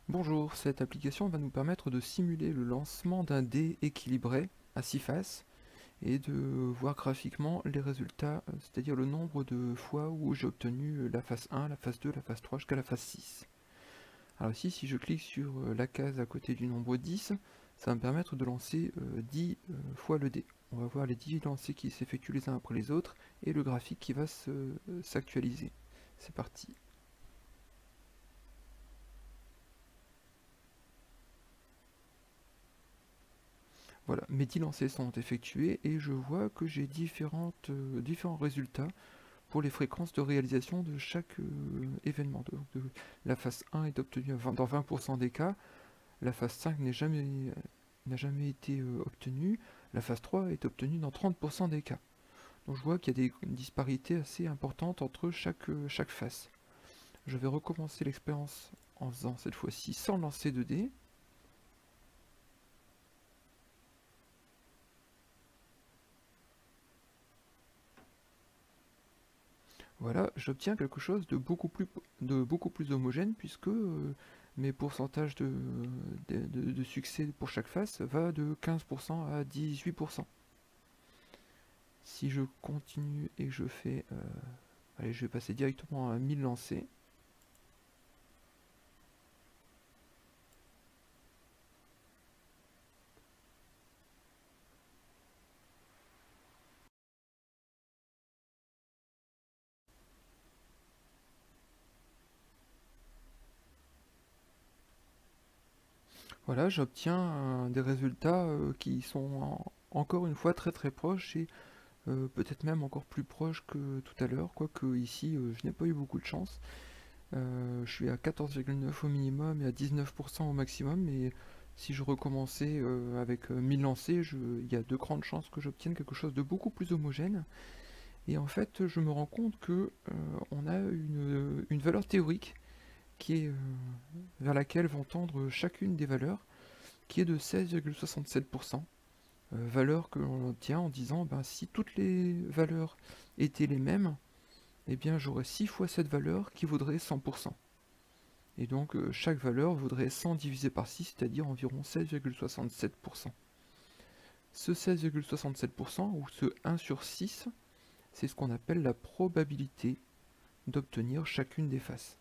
Bonjour, cette application va nous permettre de simuler le lancement d'un dé équilibré à 6 faces et de voir graphiquement les résultats, c'est-à-dire le nombre de fois où j'ai obtenu la phase 1, la phase 2, la phase 3 jusqu'à la phase 6. Alors ici, si je clique sur la case à côté du nombre 10, ça va me permettre de lancer 10 fois le dé. On va voir les 10 lancers qui s'effectuent les uns après les autres et le graphique qui va s'actualiser. C'est parti. Voilà, mes 10 lancers sont effectués et je vois que j'ai différents résultats pour les fréquences de réalisation de chaque événement. La phase 1 est obtenue dans 20% des cas, la phase 5 n'a jamais été obtenue, la phase 3 est obtenue dans 30% des cas. Donc je vois qu'il y a des disparités assez importantes entre chaque phase. Je vais recommencer l'expérience en faisant cette fois-ci sans lancer de dés. Voilà, j'obtiens quelque chose de beaucoup plus homogène puisque mes pourcentages de succès pour chaque face va de 15% à 18%. Si je continue et que je fais... allez, je vais passer directement à 1000 lancers. Voilà, j'obtiens des résultats qui sont encore une fois très proches et peut-être même encore plus proches que tout à l'heure, quoique ici je n'ai pas eu beaucoup de chance. Je suis à 14,9 au minimum et à 19% au maximum, mais si je recommençais avec 1000 lancers, il y a de grandes chances que j'obtienne quelque chose de beaucoup plus homogène. Et en fait, je me rends compte que on a une valeur théorique qui est vers laquelle vont tendre chacune des valeurs, qui est de 16,67%. Valeur que l'on obtient en disant, ben, si toutes les valeurs étaient les mêmes, eh bien j'aurais 6 fois cette valeur qui vaudrait 100%. Et donc chaque valeur vaudrait 100 divisé par 6, c'est-à-dire environ 16,67%. Ce 16,67% ou ce 1 sur 6, c'est ce qu'on appelle la probabilité d'obtenir chacune des faces.